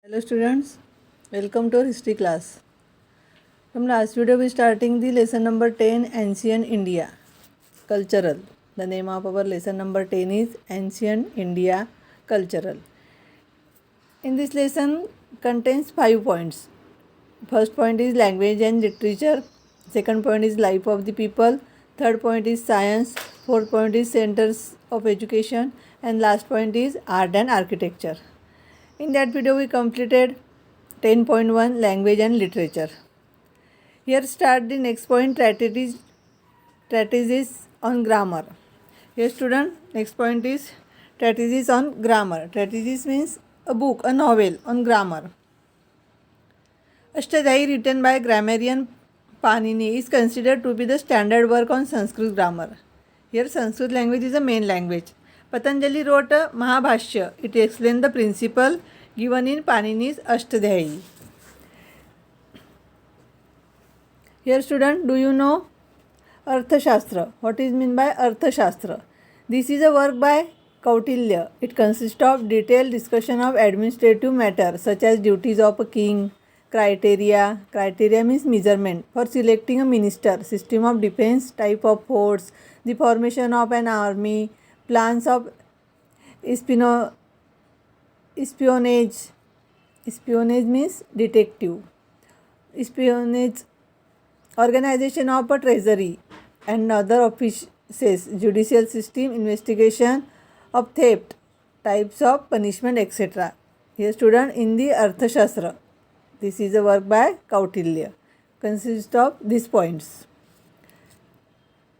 Hello students, welcome to our history class. From last video we starting the lesson number 10, Ancient India Cultural. The name of our lesson number 10 is Ancient India Cultural. In this lesson contains 5 points. First point is language and literature. Second point is life of the people. Third point is science. Fourth point is centers of education. And last point is art and architecture. In that video we completed 10.1 language and literature. Here start the next point, strategies on grammar. Here student, next point is strategies on grammar. Strategies means a book, a novel on grammar. Ashtadhyayi written by grammarian Panini is considered to be the standard work on Sanskrit grammar. Here Sanskrit language is the main language. Patanjali wrote a Mahabhashya. It explains the principle given in Panini's Ashtadhyayi. Here student, do you know Arthashastra? What is meant by Arthashastra? This is a work by Kautilya. It consists of detailed discussion of administrative matters such as duties of a king, criteria means measurement for selecting a minister, system of defense, type of force, the formation of an army, plans of espionage means detective, espionage, organization of a treasury and other offices, judicial system, investigation of theft, types of punishment, etc. Here student, in the Arthashastra, this is a work by Kautilya, consists of these points.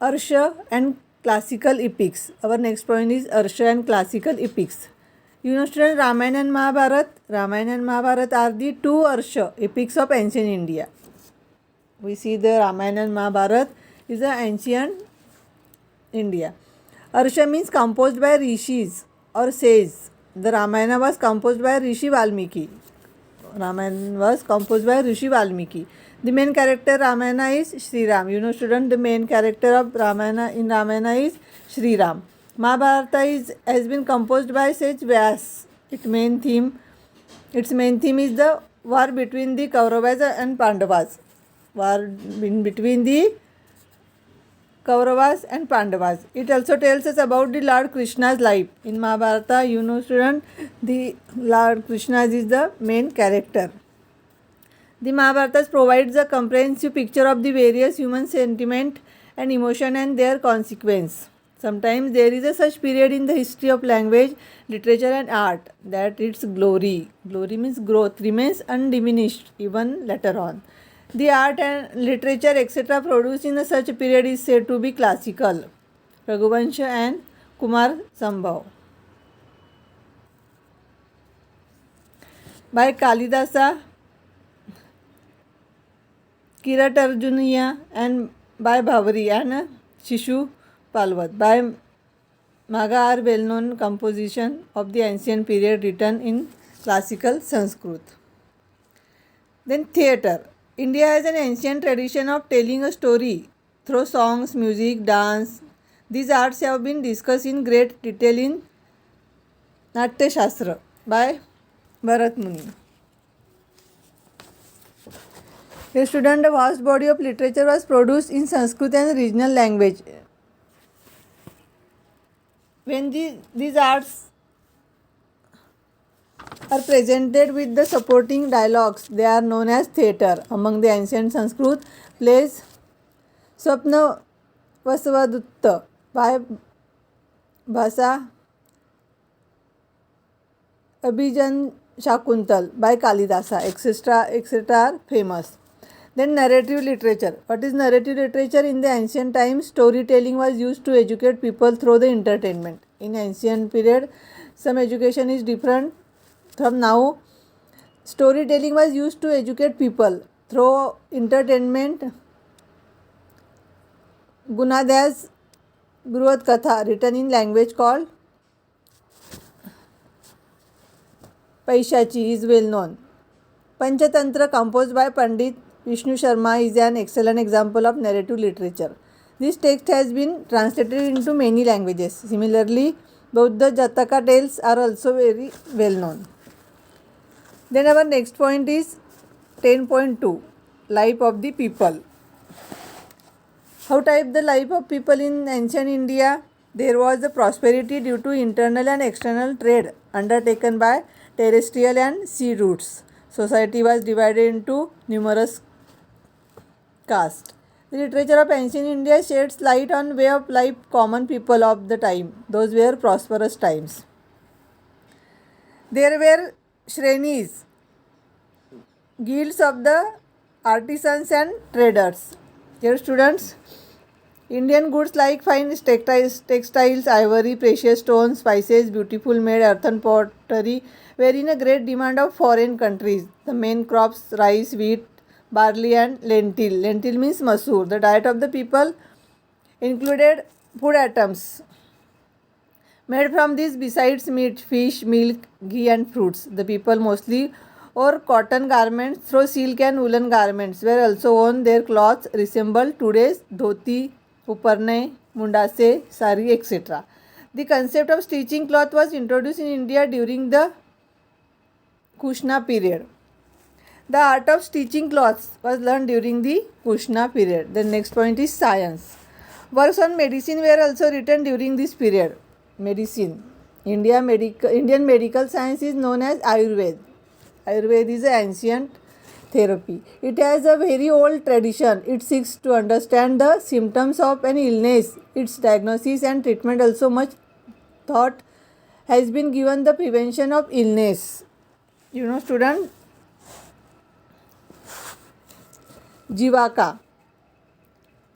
Arsha and classical epics. Our next point is Arsha and classical epics. You know student, Ramayana and Mahabharata. Ramayana and Mahabharata are the two Arsha epics of ancient India. We see the Ramayana and Mahabharata is the ancient India. Arsha means composed by rishis or sages. The Ramayana was composed by Rishi Valmiki. The main character Ramayana is Sri Ram. You know student, the main character of Ramayana is Sri Ram. Mahabharata has been composed by sage Vyas. Its main theme is the war between the Kauravas and Pandavas. It also tells us about the Lord Krishna's life. In Mahabharata, you know student, the Lord Krishna is the main character. The Mahabharata provides a comprehensive picture of the various human sentiment and emotion and their consequence. Sometimes there is a such period in the history of language, literature and art that its glory means growth, remains undiminished even later on. The art and literature etc. produced in such a period is said to be classical. Raghuvansh and Kumar Sambhav. By Kalidasa, Kirat Arjuniya and by Bhavari and Shishu Palwat. By Maga are well-known composition of the ancient period written in classical Sanskrit. Then theatre. India has an ancient tradition of telling a story through songs, music, dance. These arts have been discussed in great detail in Natya Shastra by Bharat Muni. A student, a vast body of literature was produced in Sanskrit and regional language. When these arts are presented with the supporting dialogues, they are known as theatre. Among the ancient Sanskrit plays Swapna Vasavadutta by Bhasa, Abhijan Shakuntal by Kalidasa, etc. are famous. Then narrative literature. What is narrative literature? In the ancient times, storytelling was used to educate people through the entertainment. In ancient period, some education is different from now. Storytelling was used to educate people through entertainment. Gunada's Bruhat Katha, written in language called Paishachi, is well known. Panchatantra, composed by Pandit Vishnu Sharma, is an excellent example of narrative literature. This text has been translated into many languages. Similarly, Bauddha Jataka tales are also very well known. Then our next point is 10.2, life of the people. How type the life of people in ancient India? There was the prosperity due to internal and external trade undertaken by terrestrial and sea routes. Society was divided into numerous castes. The literature of ancient India sheds light on way of life common people of the time. Those were prosperous times. There were shrenis, guilds of the artisans and traders. Dear students, Indian goods like fine textiles, ivory, precious stones, spices, beautiful made earthen pottery were in a great demand of foreign countries. The main crops rice, wheat, barley and lentil. Lentil means masoor. The diet of the people included food items made from these besides meat, fish, milk, ghee and fruits. The people mostly wore cotton garments, though silk and woolen garments were also worn. Their clothes resemble today's dhoti, uparne, mundase, sari, etc. The concept of stitching cloth was introduced in India during the Kushna period. The art of stitching cloths was learned during the Kushna period. The next point is science. Works on medicine were also written during this period. Medicine. Indian medical science is known as Ayurveda. Ayurveda is an ancient therapy. It has a very old tradition. It seeks to understand the symptoms of an illness. Its diagnosis and treatment also much thought has been given the prevention of illness. You know, student, Jivaka.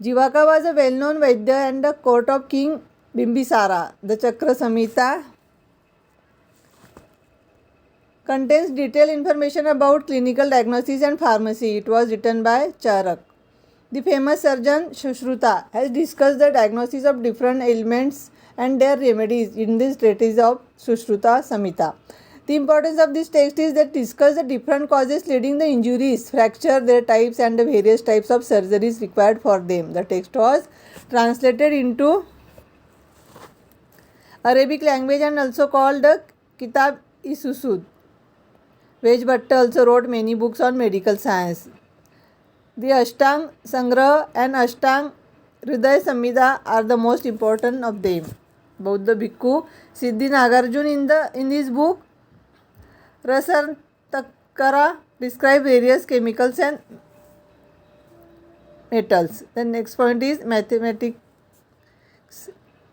Jivaka was a well-known Vaidya and the court of King Bimbisara. The Chakra Samhita contains detailed information about clinical diagnosis and pharmacy. It was written by Charak. The famous surgeon Sushruta has discussed the diagnosis of different ailments and their remedies in this treatise of Sushruta Samhita. The importance of this text is that discuss the different causes leading the injuries, fracture, their types and the various types of surgeries required for them. The text was translated into Arabic language and also called the Kitab-i-Susud. Vejbhatta also wrote many books on medical science. The Ashtang Sangrah and Ashtang Hriday Samhita are the most important of them. Bauddha Bhikkhu Siddhi Nagarjuna in this book Rasartakara describe various chemicals and metals. The next point is mathematics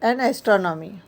and astronomy.